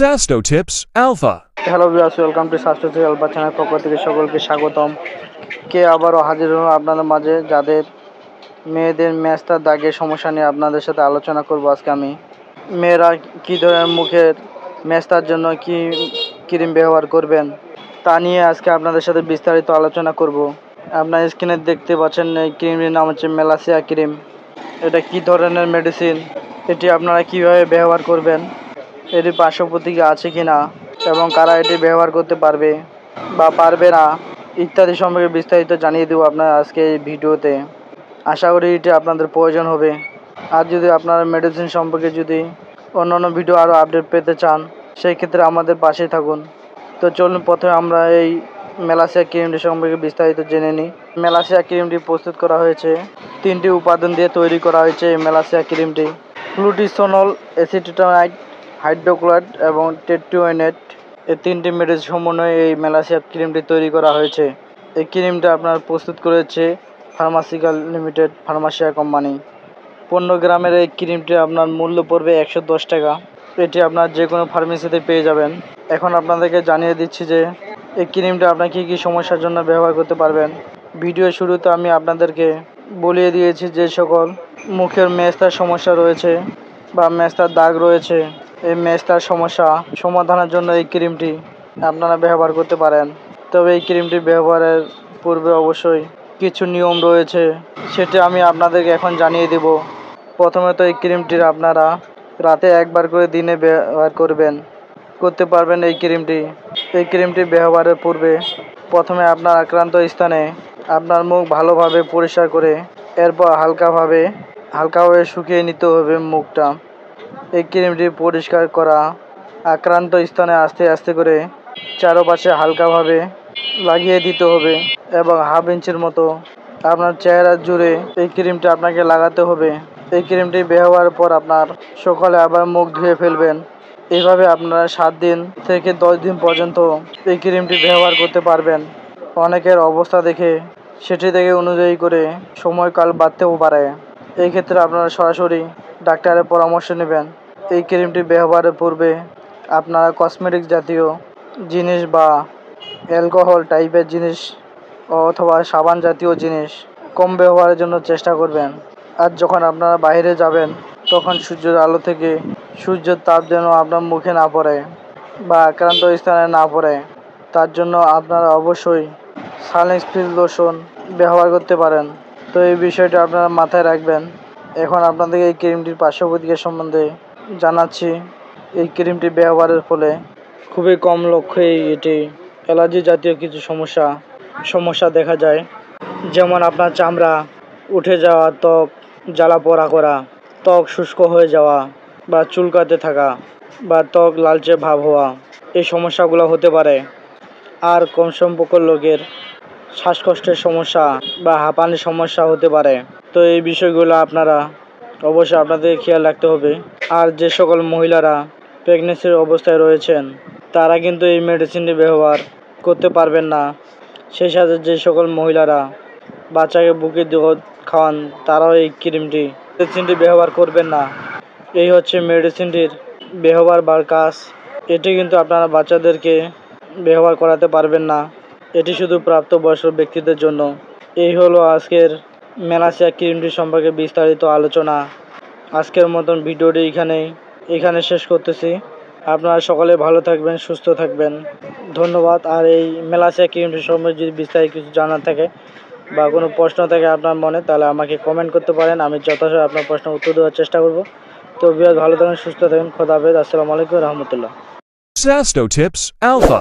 Sasto Tips Alpha. Hello viewers, welcome to সাস্টেস alpha channel. পক্ষ থেকে সকলকে স্বাগতম। আবারও হাজির হলাম আপনাদের মাঝে, যাদের মেয়েদের মেস্তার দাগের সমস্যা নিয়ে আপনাদের সাথে আলোচনা করব। আজকে আমি মেয়েরা কী ধরনের মুখের মেস্তার জন্য কি ক্রিম ব্যবহার করবেন তা নিয়ে আজকে আপনাদের সাথে বিস্তারিত আলোচনা করব। আপনার স্ক্রিনে দেখতে পাচ্ছেন এই ক্রিমটির নাম হচ্ছে মেলাসিয়া ক্রিম। এটা কি ধরনের মেডিসিন, এটি আপনারা কিভাবে ব্যবহার করবেন, এটি পার্শ্ব প্রতিক্রিয়া আছে কি না, এবং কারা এটি ব্যবহার করতে পারবে বা পারবে না ইত্যাদি সম্পর্কে বিস্তারিত জানিয়ে দেবো আপনারা আজকে এই ভিডিওতে। আশা করি এটি আপনাদের প্রয়োজন হবে। আর যদি আপনারা মেডিসিন সম্পর্কে যদি অন্যান্য ভিডিও আরও আপডেট পেতে চান, সেই ক্ষেত্রে আমাদের পাশেই থাকুন। তো চলুন প্রথমে আমরা এই মেলাসিয়া ক্রিমটি সম্পর্কে বিস্তারিত জেনে নিই। মেলাসিয়া ক্রিমটি প্রস্তুত করা হয়েছে 3টি উপাদান দিয়ে তৈরি করা হয়েছে। এই মেলাসিয়া ক্রিমটি গ্লুটিসোনল, অ্যাসিটেটনাইড, হাইড্রোক্লোরাইড এবং টেট্রিওনেট, এই 3টি মেডিসিন সমন্বয়ে এই মেলাসিয়া ক্রিমটি তৈরি করা হয়েছে। এই ক্রিমটা আপনার প্রস্তুত করেছে ফার্মাসিক্যাল লিমিটেড, ফার্মাসিয়া কোম্পানি। 15 গ্রামের এই ক্রিমটি আপনার মূল্য পড়বে 110 টাকা। এটি আপনার যে কোনো ফার্মেসিতে পেয়ে যাবেন। এখন আপনাদেরকে জানিয়ে দিচ্ছি যে এই ক্রিমটা আপনার কী কী সমস্যার জন্য ব্যবহার করতে পারবেন। ভিডিও শুরুতে আমি আপনাদেরকে বলিয়ে দিয়েছি যে সকল মুখের মেস্তার সমস্যা রয়েছে বা মেস্তার দাগ রয়েছে, এই মেস্তার সমস্যা সমাধানের জন্য এই ক্রিমটি আপনারা ব্যবহার করতে পারেন। তবে এই ক্রিমটি ব্যবহারের পূর্বে অবশ্যই কিছু নিয়ম রয়েছে, সেটি আমি আপনাদেরকে এখন জানিয়ে দেব। প্রথমে তো এই ক্রিমটির আপনারা রাতে একবার করে দিনে ব্যবহার করতে পারবেন। এই ক্রিমটি ব্যবহারের পূর্বে প্রথমে আপনার আক্রান্ত স্থানে আপনার মুখ ভালোভাবে পরিষ্কার করে এরপর হালকাভাবে শুকিয়ে নিতে হবে মুখটা। এই ক্রিমটি পরিষ্কার করা আক্রান্ত স্থানে আস্তে আস্তে করে চারপাশে হালকাভাবে লাগিয়ে দিতে হবে এবং হাফ ইঞ্চির মতো আপনার চেহারা জুড়ে এই ক্রিমটি আপনাকে লাগাতে হবে। এই ক্রিমটি ব্যবহারের পর আপনার সকালে আবার মুখ ধুয়ে ফেলবেন। এইভাবে আপনারা 7 দিন থেকে 10 দিন পর্যন্ত এই ক্রিমটি ব্যবহার করতে পারবেন। অনেকের অবস্থা দেখে সেটি থেকে অনুযায়ী করে সময়কাল বাড়তেও পারে। এই ক্ষেত্রে আপনারা সরাসরি ডাক্তারের পরামর্শ নেবেন। এই ক্রিমটি ব্যবহারের পূর্বে আপনারা কসমেটিক জাতীয় জিনিস বা অ্যালকোহল টাইপের জিনিস অথবা সাবান জাতীয় জিনিস কম ব্যবহারের জন্য চেষ্টা করবেন। আর যখন আপনারা বাইরে যাবেন তখন সূর্যের আলো থেকে সূর্যের তাপ যেন আপনার মুখে না পড়ে বা আক্রান্ত স্থানে না পড়ে, তার জন্য আপনারা অবশ্যই সানস্ক্রিন লোশন ব্যবহার করতে পারেন। তো এই বিষয়টা আপনারা মাথায় রাখবেন। এখন আপনাদেরকে এই ক্রিমটির পার্শ্ব প্রতিক্রিয়া সম্বন্ধে জানাচ্ছি। এই ক্রিমটি ব্যবহারের ফলে খুবই কম লক্ষ্যেই এটি অ্যালার্জি জাতীয় কিছু সমস্যা দেখা যায়। যেমন আপনার চামড়া উঠে যাওয়া, ত্বক জ্বালা পোড়া করা, ত্বক শুষ্ক হয়ে যাওয়া বা চুলকাতে থাকা বা ত্বক লালচে ভাব হওয়া, এই সমস্যাগুলো হতে পারে। আর কম সংখ্যক লোকের শ্বাসকষ্টের সমস্যা বা হাঁপানির সমস্যা হতে পারে। তো এই বিষয়গুলো আপনারা অবশ্যই আপনাদের খেয়াল রাখতে হবে। আর যে সকল মহিলারা প্রেগনেন্সির অবস্থায় রয়েছেন তারা কিন্তু এই মেডিসিনটি ব্যবহার করতে পারবেন না। সেই সাথে যে সকল মহিলারা বাচ্চাকে বুকে দুধ খাওয়ান তারাও এই মেডিসিনটি ব্যবহার করবেন না। এই হচ্ছে মেডিসিনটির ব্যবহার বা কাজ। এটি কিন্তু আপনারা বাচ্চাদেরকে ব্যবহার করাতে পারবেন না, এটি শুধু প্রাপ্তবয়স্ক ব্যক্তিদের জন্য। এই হলো আজকের মেলাসিয়া ক্রিমটি সম্পর্কে বিস্তারিত আলোচনা। আজকের মতন ভিডিওটি এখানে শেষ করতেছি। আপনারা সকলে ভালো থাকবেন, সুস্থ থাকবেন, ধন্যবাদ। আর এই মেলাসিয়া ক্রিমটি সম্পর্কে যদি বিস্তারিত কিছু জানার থাকে বা কোনো প্রশ্ন থাকে আপনার মনে, তাহলে আমাকে কমেন্ট করতে পারেন। আমি যথাযথ আপনার প্রশ্ন উত্তর দেওয়ার চেষ্টা করব। তো ভালো থাকেন, সুস্থ থাকেন, খোদা হাফেজ, আসসালামু আলাইকুম রহমতুল্লাহ। Sasto Tips Alpha.